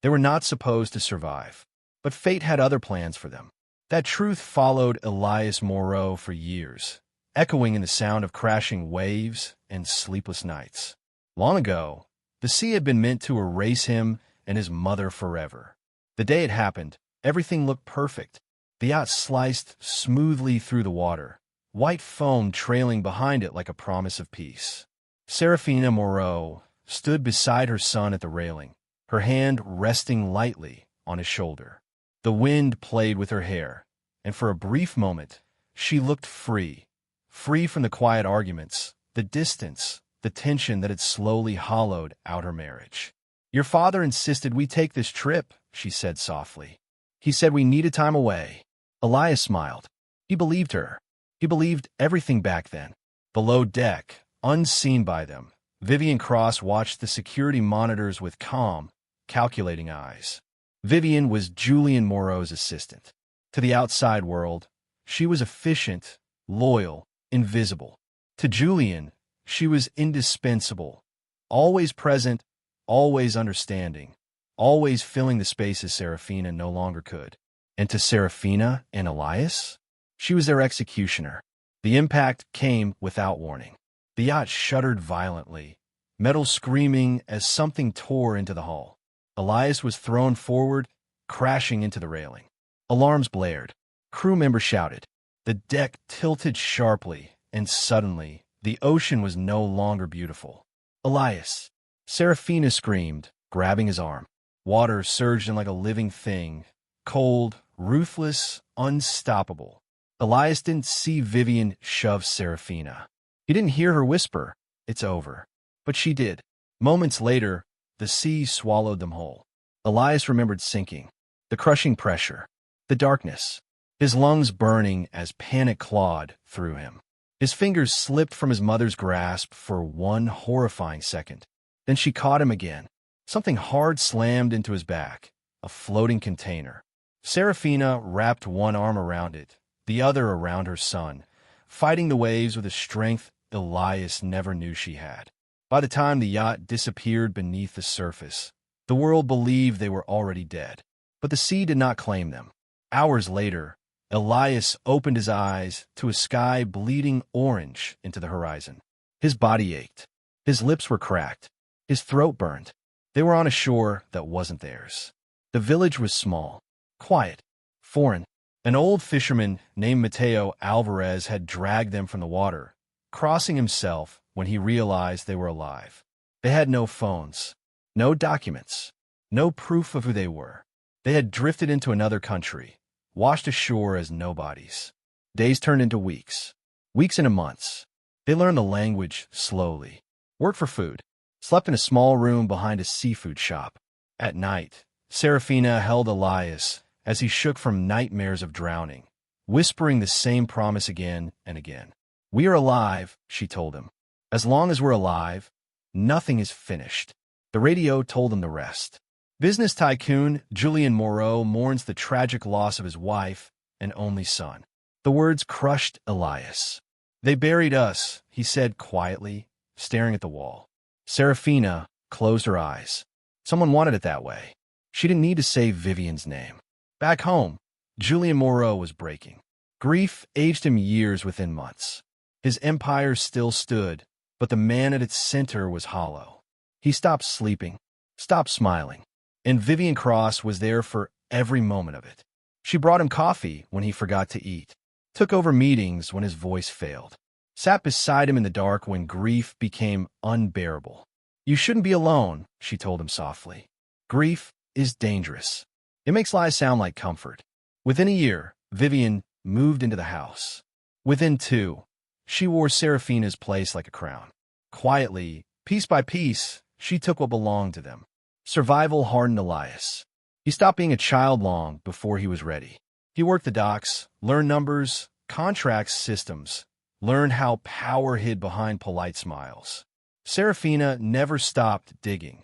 They were not supposed to survive, but fate had other plans for them. That truth followed Elias Moreau for years, echoing in the sound of crashing waves and sleepless nights. Long ago, the sea had been meant to erase him and his mother forever. The day it happened, everything looked perfect. The yacht sliced smoothly through the water, white foam trailing behind it like a promise of peace. Serafina Moreau stood beside her son at the railing, her hand resting lightly on his shoulder. The wind played with her hair, and for a brief moment, she looked free from the quiet arguments, the distance, the tension that had slowly hollowed out her marriage. "Your father insisted we take this trip," she said softly. "He said we needed time away." Elias smiled. He believed her. He believed everything back then. Below deck, unseen by them, Vivian Cross watched the security monitors with calm, calculating eyes. Vivian was Julian Moreau's assistant. To the outside world, she was efficient, loyal, invisible. To Julian, she was indispensable, always present, always understanding, always filling the spaces Serafina no longer could. And to Serafina and Elias, she was their executioner. The impact came without warning. The yacht shuddered violently, metal screaming as something tore into the hull. Elias was thrown forward, crashing into the railing. Alarms blared. Crew members shouted. The deck tilted sharply, and suddenly, the ocean was no longer beautiful. "Elias!" Serafina screamed, grabbing his arm. Water surged in like a living thing, cold, ruthless, unstoppable. Elias didn't see Vivian shove Serafina. He didn't hear her whisper, "It's over." But she did. Moments later, the sea swallowed them whole. Elias remembered sinking, the crushing pressure, the darkness, his lungs burning as panic clawed through him. His fingers slipped from his mother's grasp for one horrifying second. Then she caught him again. Something hard slammed into his back, a floating container. Serafina wrapped one arm around it, the other around her son, fighting the waves with a strength Elias never knew she had. By the time the yacht disappeared beneath the surface, the world believed they were already dead. But the sea did not claim them. Hours later, Elias opened his eyes to a sky bleeding orange into the horizon. His body ached. His lips were cracked. His throat burned. They were on a shore that wasn't theirs. The village was small, quiet, foreign. An old fisherman named Mateo Alvarez had dragged them from the water, crossing himself when he realized they were alive. They had no phones, no documents, no proof of who they were. They had drifted into another country, washed ashore as nobodies. Days turned into weeks, weeks into months. They learned the language slowly, worked for food, slept in a small room behind a seafood shop. At night, Serafina held Elias as he shook from nightmares of drowning, whispering the same promise again and again. "We are alive," she told him. "As long as we're alive, nothing is finished." The radio told him the rest. Business tycoon Julian Moreau mourns the tragic loss of his wife and only son. The words crushed Elias. "They buried us," he said quietly, staring at the wall. Serafina closed her eyes. Someone wanted it that way. She didn't need to say Vivian's name. Back home, Julian Moreau was breaking. Grief aged him years within months. His empire still stood, but the man at its center was hollow. He stopped sleeping, stopped smiling, and Vivian Cross was there for every moment of it. She brought him coffee when he forgot to eat, took over meetings when his voice failed, sat beside him in the dark when grief became unbearable. "You shouldn't be alone," she told him softly. "Grief is dangerous. It makes lies sound like comfort." Within a year, Vivian moved into the house. Within 2, she wore Serafina's place like a crown. Quietly, piece by piece, she took what belonged to them. Survival hardened Elias. He stopped being a child long before he was ready. He worked the docks, learned numbers, contracts, systems, learned how power hid behind polite smiles. Serafina never stopped digging,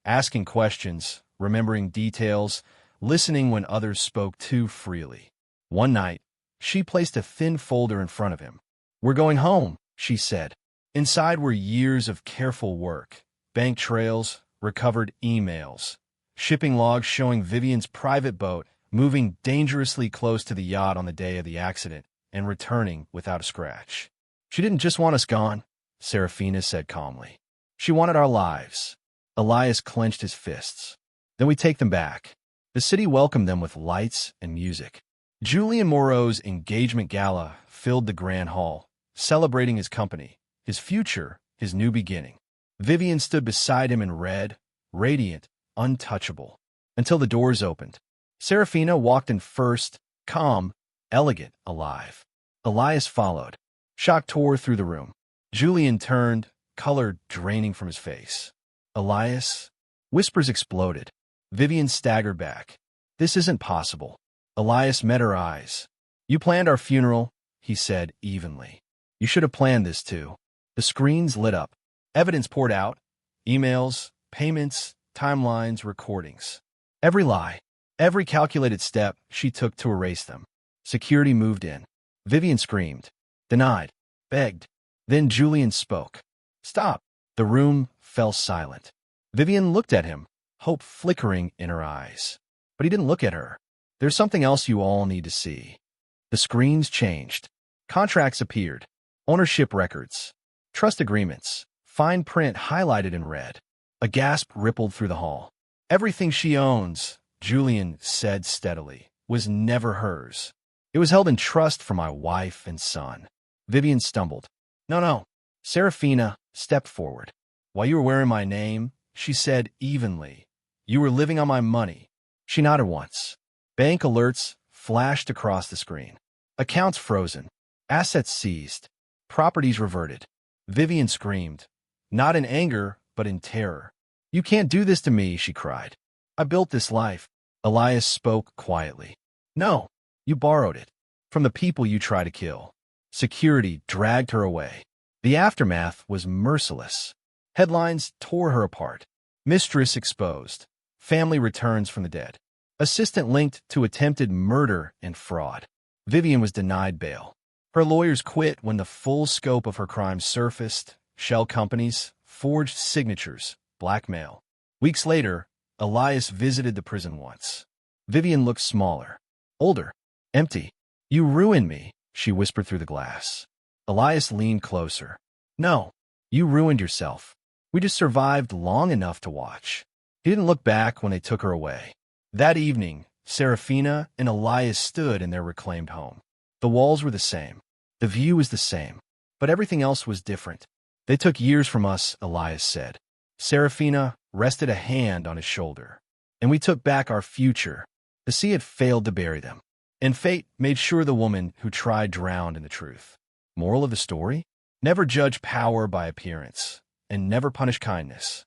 asking questions, remembering details, listening when others spoke too freely. One night, she placed a thin folder in front of him. "We're going home," she said. Inside were years of careful work, bank trails, recovered emails, shipping logs showing Vivian's private boat moving dangerously close to the yacht on the day of the accident and returning without a scratch. She didn't just want us gone, Serafina said calmly. She wanted our lives. Elias clenched his fists. Then we take them back. The city welcomed them with lights and music. Julian Moreau's engagement gala filled the grand hall, celebrating his company, his future, his new beginning. Vivian stood beside him in red, radiant, untouchable, until the doors opened. Serafina walked in first, calm, elegant, alive. Elias followed. Shock tore through the room. Julian turned, color draining from his face. Elias? Whispers exploded. Vivian staggered back. This isn't possible. Elias met her eyes. You planned our funeral, he said evenly. You should have planned this too. The screens lit up. Evidence poured out. Emails, payments, timelines, recordings. Every lie, every calculated step she took to erase them. Security moved in. Vivian screamed. Denied. Begged. Then Julian spoke. Stop. The room fell silent. Vivian looked at him, hope flickering in her eyes. But he didn't look at her. There's something else you all need to see. The screens changed. Contracts appeared. Ownership records. Trust agreements. Fine print highlighted in red. A gasp rippled through the hall. Everything she owns, Julian said steadily, was never hers. It was held in trust for my wife and son. Vivian stumbled. No. Serafina stepped forward. While you were wearing my name, she said evenly, you were living on my money. She nodded once. Bank alerts flashed across the screen. Accounts frozen. Assets seized. Properties reverted. Vivian screamed, not in anger, but in terror. You can't do this to me, she cried. I built this life. Elias spoke quietly. No, you borrowed it. From the people you try to kill. Security dragged her away. The aftermath was merciless. Headlines tore her apart. Mistress exposed. Family returns from the dead. Assistant linked to attempted murder and fraud. Vivian was denied bail. Her lawyers quit when the full scope of her crimes surfaced. Shell companies, forged signatures, blackmail. Weeks later, Elias visited the prison once. Vivian looked smaller, older, empty. You ruined me, she whispered through the glass. Elias leaned closer. No, you ruined yourself. We just survived long enough to watch. He didn't look back when they took her away. That evening, Serafina and Elias stood in their reclaimed home. The walls were the same. The view was the same. But everything else was different. They took years from us, Elias said. Serafina rested a hand on his shoulder. And we took back our future. The sea had failed to bury them. And fate made sure the woman who tried drowned in the truth. Moral of the story? Never judge power by appearance, and never punish kindness.